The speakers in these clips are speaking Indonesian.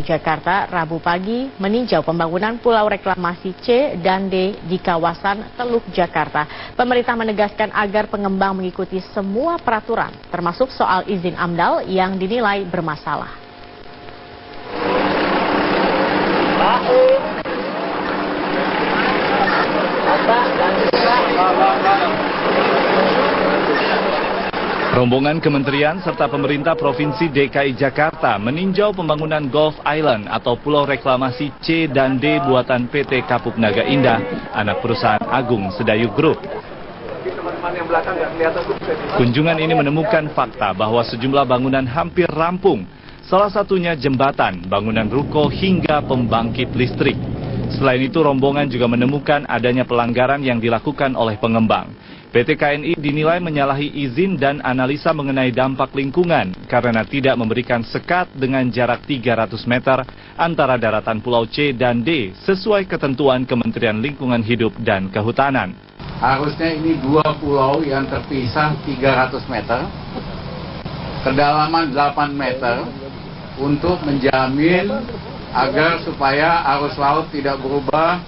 Jakarta Rabu pagi meninjau pembangunan pulau reklamasi C dan D di kawasan Teluk Jakarta. Pemerintah menegaskan agar pengembang mengikuti semua peraturan, termasuk soal izin AMDAL yang dinilai bermasalah. Rombongan kementerian serta pemerintah Provinsi DKI Jakarta meninjau pembangunan Gulf Island atau Pulau Reklamasi C dan D buatan PT Kapuk Naga Indah, anak perusahaan Agung Sedayu Group. Kunjungan ini menemukan fakta bahwa sejumlah bangunan hampir rampung, salah satunya jembatan, bangunan ruko hingga pembangkit listrik. Selain itu, rombongan juga menemukan adanya pelanggaran yang dilakukan oleh pengembang. PT KNI dinilai menyalahi izin dan analisa mengenai dampak lingkungan karena tidak memberikan sekat dengan jarak 300 meter antara daratan Pulau C dan D sesuai ketentuan Kementerian Lingkungan Hidup dan Kehutanan. Harusnya ini dua pulau yang terpisah 300 meter, kedalaman 8 meter untuk menjamin agar supaya arus laut tidak berubah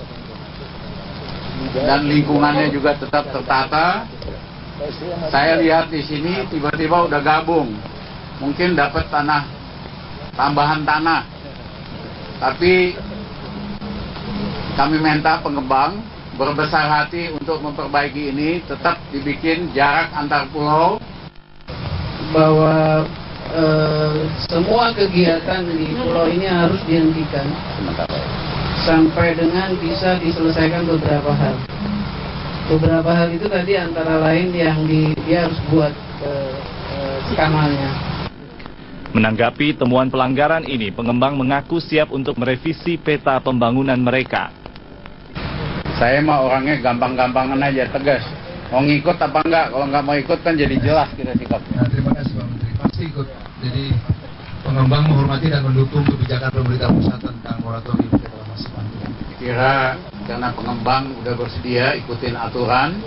dan lingkungannya juga tetap tertata. Saya lihat di sini tiba-tiba udah gabung, mungkin dapat tambahan tanah. Tapi kami minta pengembang berbesar hati untuk memperbaiki ini, tetap dibikin jarak antar pulau. Bahwa semua kegiatan di pulau ini harus dihentikan sampai dengan bisa diselesaikan beberapa hal. Beberapa hal itu tadi antara lain yang dia harus buat kanalnya. Menanggapi temuan pelanggaran ini, pengembang mengaku siap untuk merevisi peta pembangunan mereka. Saya mah orangnya gampang-gampangan aja, tegas. Mau ngikut apa enggak? Kalau nggak mau ikut kan jadi jelas kita sikapnya. Ya, terima kasih Pak Menteri. Pasti ikut. Jadi pengembang menghormati dan mendukung kebijakan pemerintah pusat tentang moratorium reklamasi pantai. Kira karena pengembang udah bersedia ikutin aturan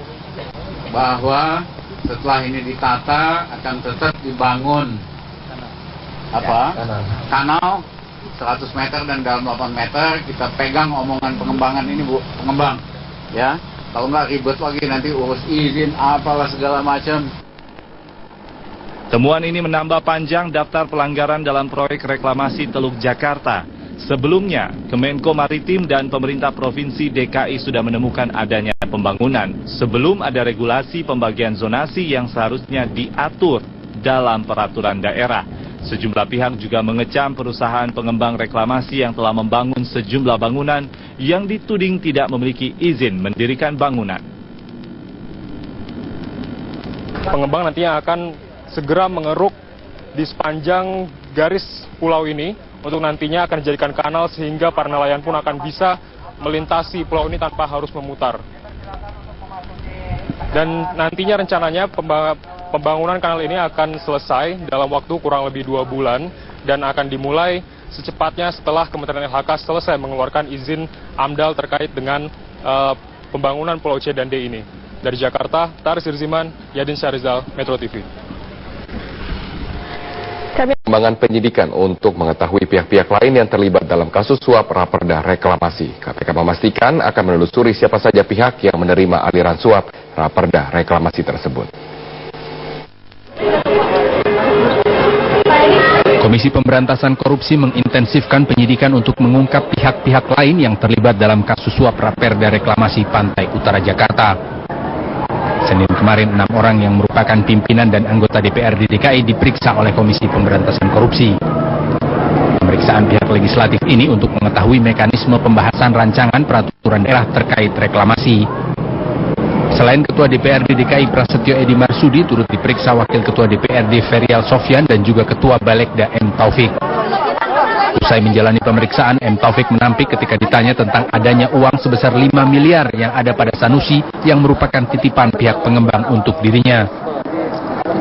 bahwa setelah ini ditata akan tetap dibangun kanal 100 meter dan dalam 8 meter. Kita pegang omongan pengembangan ini, Bu, pengembang ya. Kalau nggak ribet lagi nanti urus izin apalah segala macam. Temuan ini menambah panjang daftar pelanggaran dalam proyek reklamasi Teluk Jakarta. Sebelumnya, Kemenko Maritim dan pemerintah Provinsi DKI sudah menemukan adanya pembangunan sebelum ada regulasi pembagian zonasi yang seharusnya diatur dalam peraturan daerah. Sejumlah pihak juga mengecam perusahaan pengembang reklamasi yang telah membangun sejumlah bangunan yang dituding tidak memiliki izin mendirikan bangunan. Pengembang nantinya akan segera mengeruk di sepanjang garis pulau ini untuk nantinya akan dijadikan kanal sehingga para nelayan pun akan bisa melintasi pulau ini tanpa harus memutar. Dan nantinya rencananya pembangunan kanal ini akan selesai dalam waktu kurang lebih 2 bulan dan akan dimulai secepatnya setelah Kementerian LHK selesai mengeluarkan izin AMDAL terkait dengan pembangunan Pulau C dan D ini. Dari Jakarta, Taris Irziman, Yadin Syahrizal, Metro TV. Pengembangan penyidikan untuk mengetahui pihak-pihak lain yang terlibat dalam kasus suap raperda reklamasi. KPK memastikan akan menelusuri siapa saja pihak yang menerima aliran suap raperda reklamasi tersebut. Komisi Pemberantasan Korupsi mengintensifkan penyidikan untuk mengungkap pihak-pihak lain yang terlibat dalam kasus suap raperda reklamasi Pantai Utara Jakarta. Senin kemarin, 6 orang yang merupakan pimpinan dan anggota DPRD DKI diperiksa oleh Komisi Pemberantasan Korupsi. Pemeriksaan pihak legislatif ini untuk mengetahui mekanisme pembahasan rancangan peraturan daerah terkait reklamasi. Selain Ketua DPRD DKI Prasetyo Edi Marsudi, turut diperiksa Wakil Ketua DPRD Ferial Sofyan dan juga Ketua Balekda M. Taufik. Usai menjalani pemeriksaan, M. Taufik menampik ketika ditanya tentang adanya uang sebesar 5 miliar yang ada pada Sanusi yang merupakan titipan pihak pengembang untuk dirinya.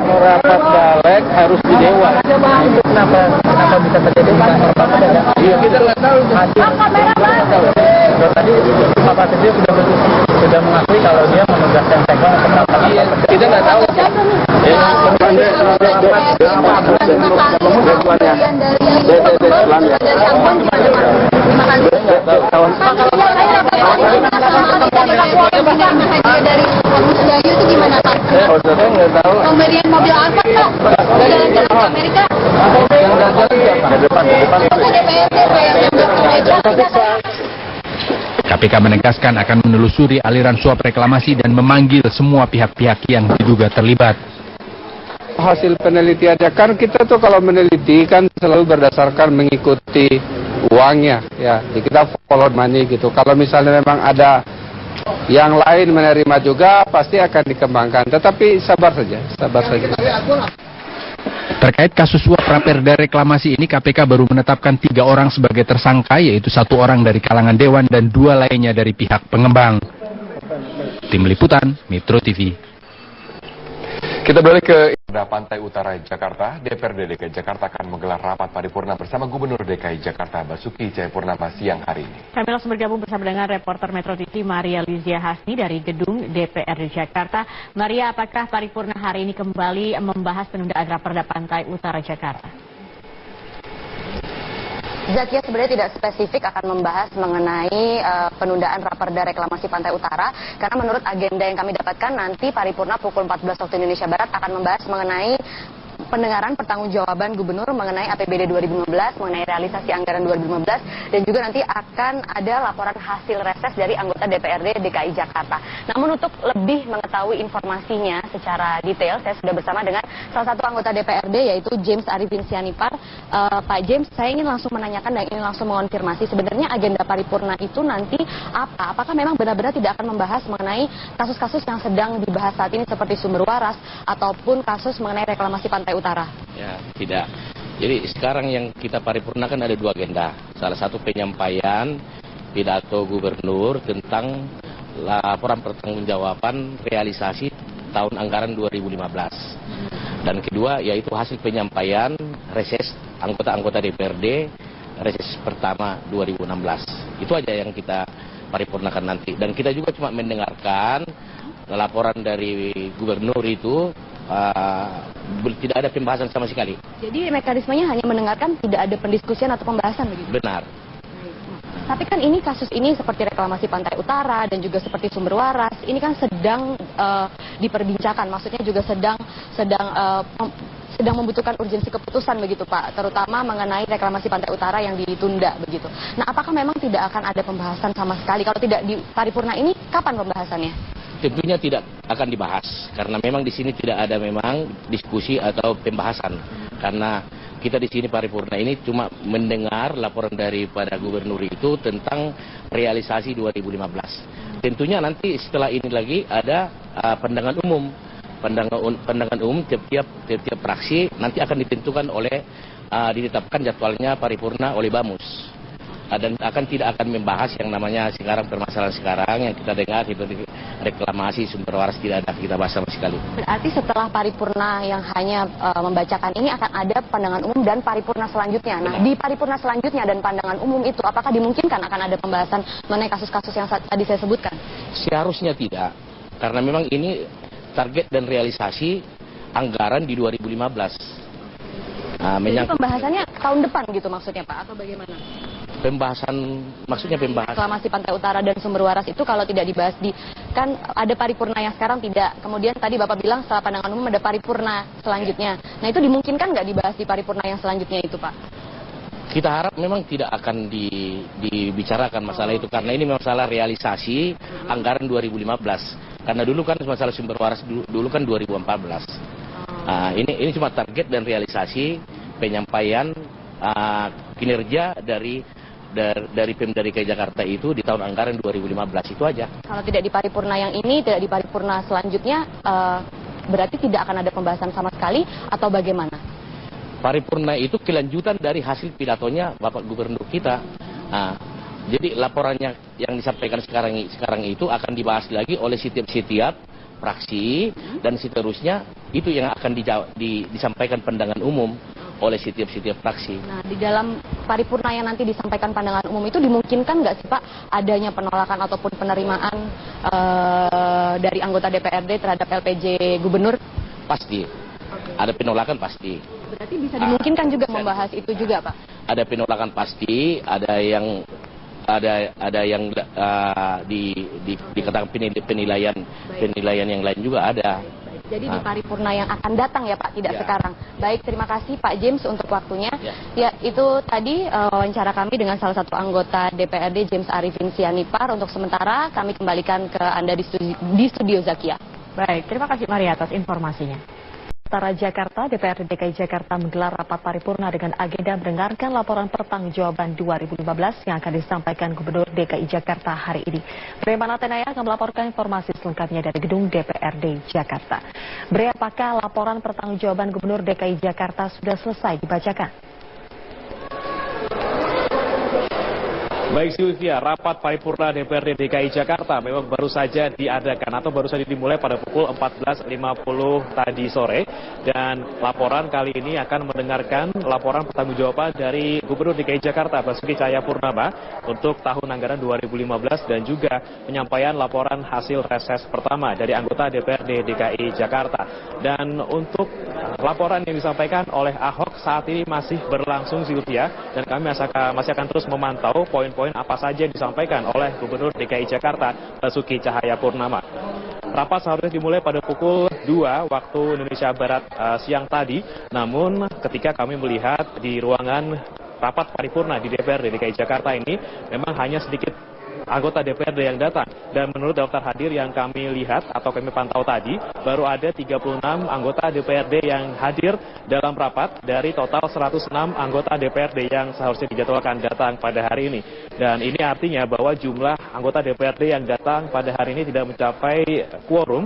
Rapat Balek harus di Dewan. Kenapa bisa terjadi kita nggak tahu. Tadi Pak Presiden sudah mengakui kalau dia menugaskan Sekon untuk rapat. Kita nggak tahu. Pemberian mobil apa Pak? Jalan-jalan ke Amerika. KPK menegaskan akan menelusuri aliran suap reklamasi dan memanggil semua pihak-pihak yang diduga terlibat. Hasil penelitiannya kan kita tuh kalau meneliti kan selalu berdasarkan mengikuti uangnya ya. Kita follow money gitu. Kalau misalnya memang ada yang lain menerima juga pasti akan dikembangkan. Tetapi sabar saja. Terkait kasus suap Raperda reklamasi ini, KPK baru menetapkan 3 orang sebagai tersangka, yaitu 1 orang dari kalangan Dewan dan 2 lainnya dari pihak pengembang. Tim Liputan, Metro TV. Kita balik ke Pantai Utara Jakarta. DPRD DKI Jakarta akan menggelar rapat paripurna bersama Gubernur DKI Jakarta Basuki Cahayapurnama siang hari ini. Kami langsung bergabung bersama dengan reporter Metro TV Maria Lizia Hasni dari gedung DPRD Jakarta. Maria, apakah paripurna hari ini kembali membahas penundaan Raperda Pantai Utara Jakarta? Zakia, sebenarnya tidak spesifik akan membahas mengenai penundaan Raperda reklamasi Pantai Utara, karena menurut agenda yang kami dapatkan nanti paripurna pukul 14 waktu Indonesia Barat akan membahas mengenai pendengaran pertanggungjawaban gubernur mengenai APBD 2015, mengenai realisasi anggaran 2015, dan juga nanti akan ada laporan hasil reses dari anggota DPRD DKI Jakarta. Namun untuk lebih mengetahui informasinya secara detail, saya sudah bersama dengan salah satu anggota DPRD yaitu James Arifin Sianipar. Pak James, saya ingin langsung menanyakan dan ingin langsung mengonfirmasi sebenarnya agenda paripurna itu nanti apa? Apakah memang benar-benar tidak akan membahas mengenai kasus-kasus yang sedang dibahas saat ini seperti sumber waras ataupun kasus mengenai reklamasi Pantai Utara? Ya, tidak. Jadi sekarang yang kita paripurnakan ada 2 agenda. Salah satu penyampaian pidato gubernur tentang laporan pertanggungjawaban realisasi tahun anggaran 2015. Dan kedua yaitu hasil penyampaian reses anggota-anggota DPRD reses pertama 2016. Itu aja yang kita paripurnakan nanti. Dan kita juga cuma mendengarkan laporan dari gubernur itu. Tidak ada pembahasan sama sekali. Jadi mekanismenya hanya mendengarkan, tidak ada pendiskusian atau pembahasan begitu? Benar. Tapi kan ini kasus ini seperti reklamasi Pantai Utara dan juga seperti sumber waras, ini kan sedang diperbincangkan, maksudnya juga sedang membutuhkan urgensi keputusan begitu Pak, terutama mengenai reklamasi Pantai Utara yang ditunda begitu. Nah, apakah memang tidak akan ada pembahasan sama sekali? Kalau tidak di paripurna ini, kapan pembahasannya? Tentunya tidak akan dibahas, karena memang di sini tidak ada memang diskusi atau pembahasan. Karena kita di sini paripurna ini cuma mendengar laporan daripada gubernur itu tentang realisasi 2015. Tentunya nanti setelah ini lagi ada pandangan umum. Pandangan umum tiap fraksi nanti akan ditentukan oleh ditetapkan jadwalnya paripurna oleh Bamus. Dan tidak akan membahas yang namanya sekarang permasalahan sekarang yang kita dengar seperti reklamasi sumber waras, tidak ada kita bahas sama sekali. Berarti setelah paripurna yang hanya membacakan ini akan ada pandangan umum dan paripurna selanjutnya. Nah, di paripurna selanjutnya dan pandangan umum itu apakah dimungkinkan akan ada pembahasan mengenai kasus-kasus yang tadi saya sebutkan? Seharusnya tidak, karena memang ini target dan realisasi anggaran di 2015. Jadi pembahasannya tahun depan gitu maksudnya Pak, atau bagaimana? Maksudnya pembahasan reklamasi Pantai Utara dan sumber waras itu kalau tidak dibahas kan ada paripurna yang sekarang tidak, kemudian tadi Bapak bilang setelah pandangan umum ada paripurna selanjutnya. Nah, itu dimungkinkan nggak dibahas di paripurna yang selanjutnya itu Pak? Kita harap memang tidak akan dibicarakan masalah itu, karena ini masalah realisasi anggaran 2015. Karena dulu kan masalah sumber waras dulu kan 2014. Ini cuma target dan realisasi penyampaian kinerja dari Pemda DKI Jakarta itu di tahun anggaran 2015 itu aja. Kalau tidak di paripurna yang ini, tidak di paripurna selanjutnya, berarti tidak akan ada pembahasan sama sekali atau bagaimana? Paripurna itu kelanjutan dari hasil pidatonya Bapak Gubernur kita. Jadi laporannya yang disampaikan sekarang itu akan dibahas lagi oleh setiap fraksi dan seterusnya, itu yang akan disampaikan pandangan umum oleh setiap fraksi. Nah, di dalam paripurna yang nanti disampaikan pandangan umum itu dimungkinkan nggak sih Pak adanya penolakan ataupun penerimaan dari anggota DPRD terhadap LPJ Gubernur? Pasti. Ada penolakan pasti. Berarti bisa dimungkinkan juga membahas itu juga, Pak? Ada penolakan pasti, ada yang dikatakan penilaian yang lain juga ada. Jadi di paripurna yang akan datang ya Pak, tidak sekarang. Baik, terima kasih Pak James untuk waktunya. Ya, itu tadi wawancara kami dengan salah satu anggota DPRD James Arifin Sianipar. Untuk sementara kami kembalikan ke Anda di studio Zakia. Baik, terima kasih Maria atas informasinya. Utara Jakarta, DPRD DKI Jakarta menggelar rapat paripurna dengan agenda mendengarkan laporan pertanggungjawaban 2015 yang akan disampaikan Gubernur DKI Jakarta hari ini. Bagaimana Tenaya akan melaporkan informasi selengkapnya dari gedung DPRD Jakarta. Bre, apakah laporan pertanggungjawaban Gubernur DKI Jakarta sudah selesai dibacakan? Baik Sylvia, rapat paripurna DPRD DKI Jakarta memang baru saja diadakan atau baru saja dimulai pada pukul 14.50 tadi sore, dan laporan kali ini akan mendengarkan laporan pertanggungjawaban dari Gubernur DKI Jakarta Basuki Cahayapurnama untuk tahun anggaran 2015 dan juga penyampaian laporan hasil reses pertama dari anggota DPRD DKI Jakarta. Dan untuk laporan yang disampaikan oleh Ahok saat ini masih berlangsung Sylvia, dan kami masih akan terus memantau poin-poin apa saja yang disampaikan oleh Gubernur DKI Jakarta Basuki Cahayapurnama. Rapat seharusnya dimulai pada pukul 2 waktu Indonesia Barat siang tadi, namun ketika kami melihat di ruangan rapat paripurna di DPRD DKI Jakarta ini memang hanya sedikit anggota DPRD yang datang, dan menurut daftar hadir yang kami lihat atau kami pantau tadi baru ada 36 anggota DPRD yang hadir dalam rapat dari total 106 anggota DPRD yang seharusnya dijadwalkan datang pada hari ini. Dan ini artinya bahwa jumlah anggota DPRD yang datang pada hari ini tidak mencapai quorum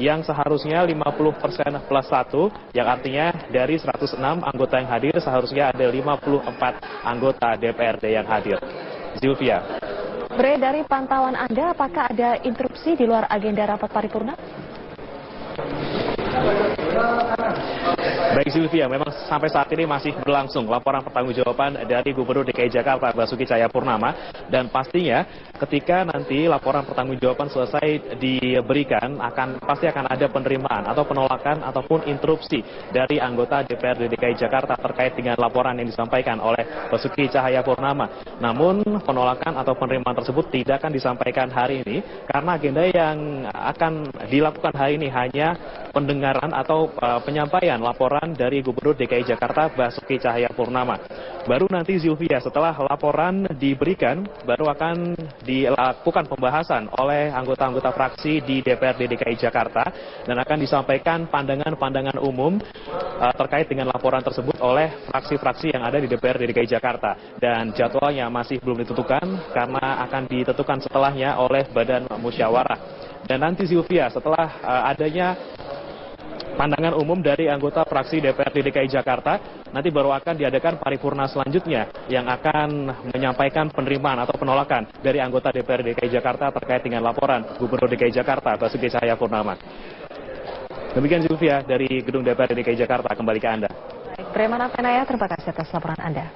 yang seharusnya 50% plus 1, yang artinya dari 106 anggota yang hadir seharusnya ada 54 anggota DPRD yang hadir. Sylvia. Bre, dari pantauan Anda, apakah ada interupsi di luar agenda rapat paripurna? Baik Sylvia, memang sampai saat ini masih berlangsung laporan pertanggungjawaban dari Gubernur DKI Jakarta Basuki Cahayapurnama, dan pastinya ketika nanti laporan pertanggungjawaban selesai diberikan pasti akan ada penerimaan atau penolakan ataupun interupsi dari anggota DPRD DKI Jakarta terkait dengan laporan yang disampaikan oleh Basuki Cahayapurnama. Namun penolakan atau penerimaan tersebut tidak akan disampaikan hari ini karena agenda yang akan dilakukan hari ini hanya pendengaran atau penyampaian laporan dari Gubernur DKI Jakarta Basuki Cahayapurnama. Baru nanti Sylvia, setelah laporan diberikan, baru akan dilakukan pembahasan oleh anggota-anggota fraksi di DPRD DKI Jakarta dan akan disampaikan pandangan-pandangan umum terkait dengan laporan tersebut oleh fraksi-fraksi yang ada di DPRD DKI Jakarta. Dan jadwalnya masih belum ditentukan karena akan ditentukan setelahnya oleh Badan Musyawarah. Dan nanti Sylvia, setelah adanya pandangan umum dari anggota fraksi DPRD DKI Jakarta, nanti baru akan diadakan paripurna selanjutnya yang akan menyampaikan penerimaan atau penolakan dari anggota DPRD DKI Jakarta terkait dengan laporan Gubernur DKI Jakarta Basuki Cahayapurnama. Demikian Sylvia dari gedung DPRD DKI Jakarta, kembali ke Anda. Baik, terima kasih Naya, terima kasih atas laporan Anda.